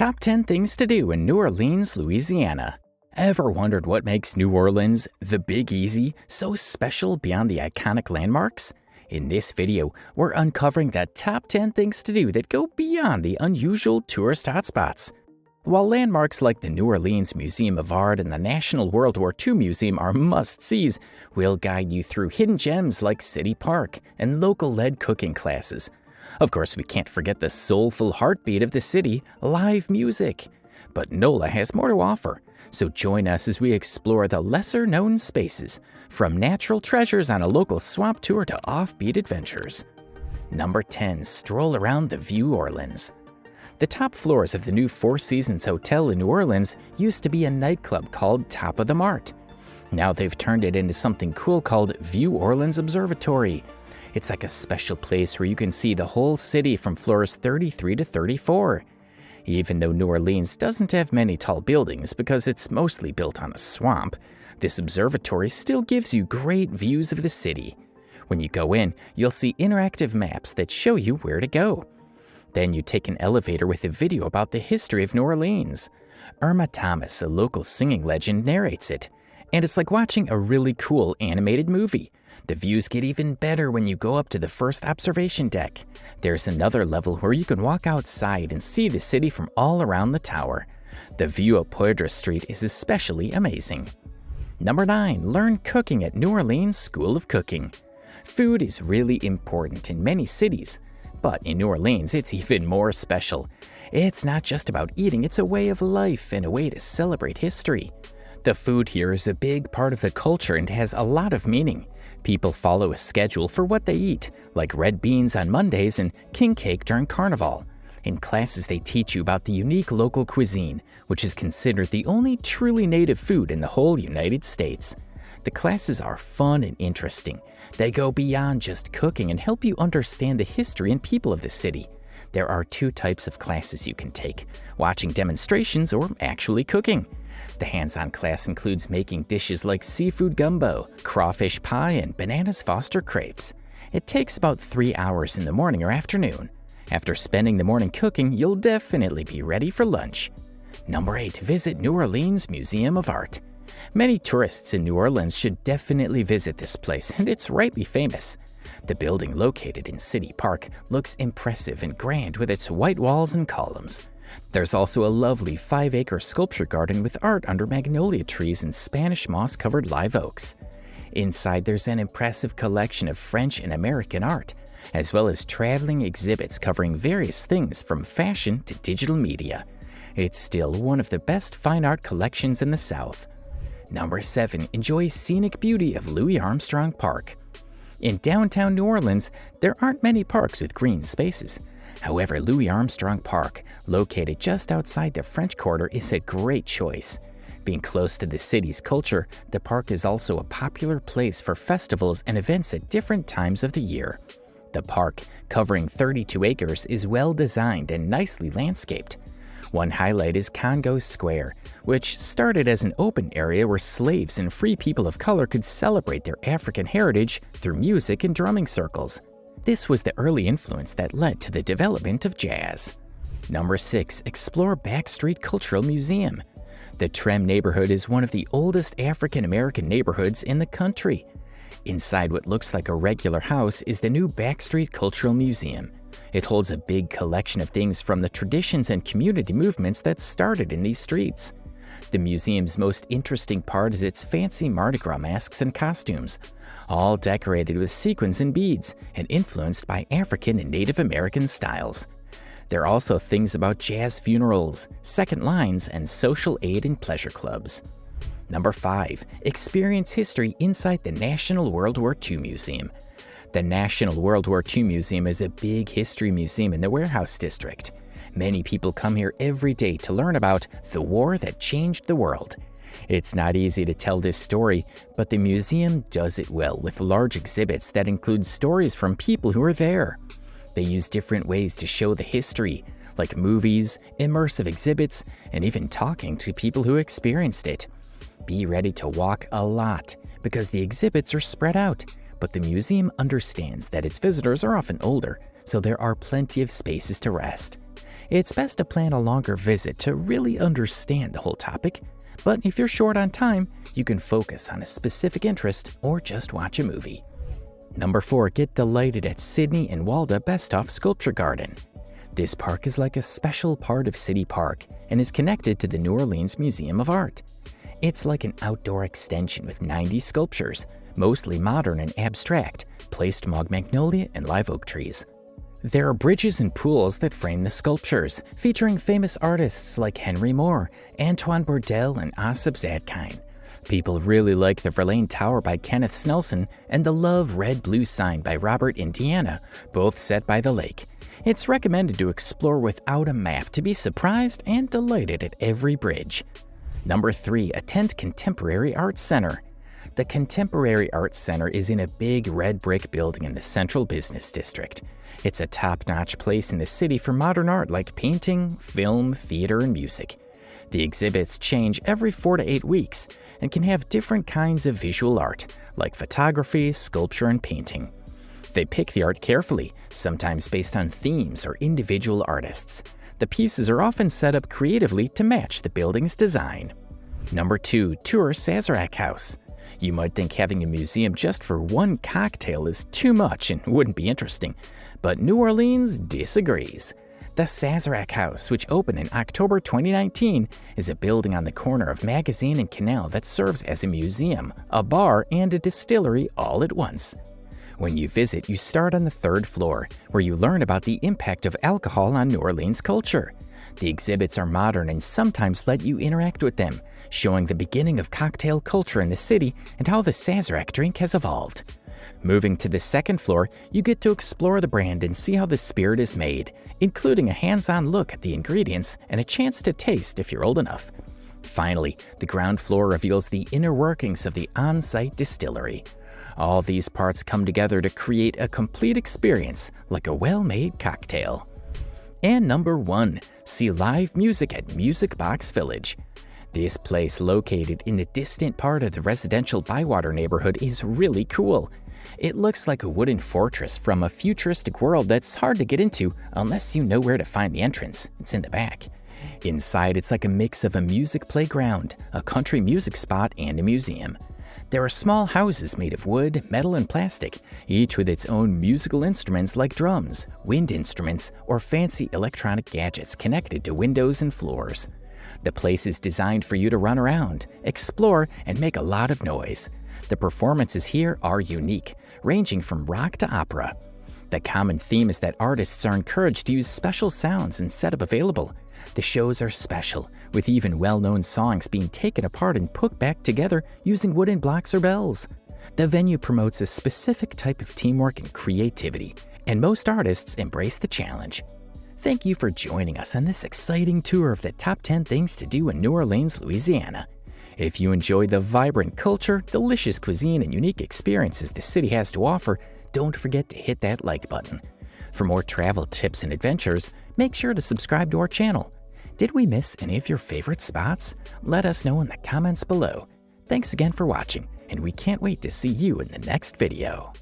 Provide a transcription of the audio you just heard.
Top 10 things to do in New Orleans, Louisiana. Ever wondered what makes New Orleans, the Big Easy, so special beyond the iconic landmarks? In this video, we're uncovering the top 10 things to do that go beyond the unusual tourist hotspots. While landmarks like the New Orleans Museum of Art and the National World War II Museum are must-sees, we'll guide you through hidden gems like City Park and local-led cooking classes. Of course, we can't forget the soulful heartbeat of the city, live music. But NOLA has more to offer, so join us as we explore the lesser-known spaces, from natural treasures on a local swamp tour to offbeat adventures. Number 10. Stroll around the View Orleans. The top floors of the new Four Seasons Hotel in New Orleans used to be a nightclub called Top of the Mart. Now they've turned it into something cool called View Orleans Observatory. It's like a special place where you can see the whole city from floors 33 to 34. Even though New Orleans doesn't have many tall buildings because it's mostly built on a swamp, this observatory still gives you great views of the city. When you go in, you'll see interactive maps that show you where to go. Then you take an elevator with a video about the history of New Orleans. Irma Thomas, a local singing legend, narrates it. And it's like watching a really cool animated movie. The views get even better when you go up to the first observation deck. There's another level where you can walk outside and see the city from all around the tower. The view of Poydras Street is especially amazing. Number 9. Learn cooking at New Orleans School of Cooking. Food is really important in many cities, but in New Orleans it's even more special. It's not just about eating, it's a way of life and a way to celebrate history. The food here is a big part of the culture and has a lot of meaning. People follow a schedule for what they eat, like red beans on Mondays and king cake during Carnival. In classes, they teach you about the unique local cuisine, which is considered the only truly native food in the whole United States. The classes are fun and interesting. They go beyond just cooking and help you understand the history and people of the city. There are 2 types of classes you can take: watching demonstrations or actually cooking. The hands-on class includes making dishes like seafood gumbo, crawfish pie, and bananas Foster crepes. It takes about 3 hours in the morning or afternoon. After spending the morning cooking, you'll definitely be ready for lunch. Number 8. Visit New Orleans Museum of Art. Many tourists in New Orleans should definitely visit this place, and it's rightly famous. The building located in City Park looks impressive and grand with its white walls and columns. There's also a lovely 5-acre sculpture garden with art under magnolia trees and Spanish moss-covered live oaks. Inside, there's an impressive collection of French and American art, as well as traveling exhibits covering various things from fashion to digital media. It's still one of the best fine art collections in the South. Number 7. Enjoy scenic beauty of Louis Armstrong Park. In downtown New Orleans, there aren't many parks with green spaces. However, Louis Armstrong Park, located just outside the French Quarter, is a great choice. Being close to the city's culture, the park is also a popular place for festivals and events at different times of the year. The park, covering 32 acres, is well designed and nicely landscaped. One highlight is Congo Square, which started as an open area where slaves and free people of color could celebrate their African heritage through music and drumming circles. This was the early influence that led to the development of jazz. Number 6. Explore Backstreet Cultural Museum. The Trem neighborhood is one of the oldest African American neighborhoods in the country. Inside what looks like a regular house is the new Backstreet Cultural Museum. It holds a big collection of things from the traditions and community movements that started in these streets. The museum's most interesting part is its fancy Mardi Gras masks and costumes, all decorated with sequins and beads and influenced by African and Native American styles. There are also things about jazz funerals, second lines, and social aid and pleasure clubs. Number 5. Experience history inside the National World War II Museum. The National World War II Museum is a big history museum in the Warehouse District. Many people come here every day to learn about the war that changed the world. It's not easy to tell this story, but the museum does it well with large exhibits that include stories from people who were there. They use different ways to show the history, like movies, immersive exhibits, and even talking to people who experienced it. Be ready to walk a lot, because the exhibits are spread out, but the museum understands that its visitors are often older, so there are plenty of spaces to rest. It's best to plan a longer visit to really understand the whole topic, but if you're short on time, you can focus on a specific interest or just watch a movie. Number 4, get delighted at Sydney and Walda Bestoff Sculpture Garden. This park is like a special part of City Park and is connected to the New Orleans Museum of Art. It's like an outdoor extension with 90 sculptures, mostly modern and abstract, placed among magnolia and live oak trees. There are bridges and pools that frame the sculptures, featuring famous artists like Henry Moore, Antoine Bourdelle, and Asif Zadkine. People really like the Verlaine Tower by Kenneth Snelson and the Love Red Blue sign by Robert Indiana, both set by the lake. It's recommended to explore without a map to be surprised and delighted at every bridge. Number 3, attend Contemporary Arts Center. The Contemporary Arts Center is in a big red brick building in the Central Business District. It's a top-notch place in the city for modern art like painting, film, theater, and music. The exhibits change every 4 to 8 weeks and can have different kinds of visual art, like photography, sculpture, and painting. They pick the art carefully, sometimes based on themes or individual artists. The pieces are often set up creatively to match the building's design. Number 2, tour Sazerac House. You might think having a museum just for one cocktail is too much and wouldn't be interesting, but New Orleans disagrees. The Sazerac House, which opened in October 2019, is a building on the corner of Magazine and Canal that serves as a museum, a bar, and a distillery all at once. When you visit, you start on the 3rd floor, where you learn about the impact of alcohol on New Orleans culture. The exhibits are modern and sometimes let you interact with them, showing the beginning of cocktail culture in the city and how the Sazerac drink has evolved. Moving to the 2nd floor, you get to explore the brand and see how the spirit is made, including a hands-on look at the ingredients and a chance to taste if you're old enough. Finally, the ground floor reveals the inner workings of the on-site distillery. All these parts come together to create a complete experience, like a well-made cocktail. And number 1, see live music at Musicbox Village. This place, located in the distant part of the residential Bywater neighborhood, is really cool. It looks like a wooden fortress from a futuristic world that's hard to get into unless you know where to find the entrance. It's in the back. Inside, it's like a mix of a music playground, a country music spot, and a museum. There are small houses made of wood, metal, and plastic, each with its own musical instruments like drums, wind instruments, or fancy electronic gadgets connected to windows and floors. The place is designed for you to run around, explore, and make a lot of noise. The performances here are unique, ranging from rock to opera. The common theme is that artists are encouraged to use special sounds and setup available. The shows are special, with even well-known songs being taken apart and put back together using wooden blocks or bells. The venue promotes a specific type of teamwork and creativity, and most artists embrace the challenge. Thank you for joining us on this exciting tour of the top 10 things to do in New Orleans, Louisiana. If you enjoy the vibrant culture, delicious cuisine, and unique experiences the city has to offer, don't forget to hit that like button. For more travel tips and adventures, make sure to subscribe to our channel. Did we miss any of your favorite spots? Let us know in the comments below. Thanks again for watching, and we can't wait to see you in the next video.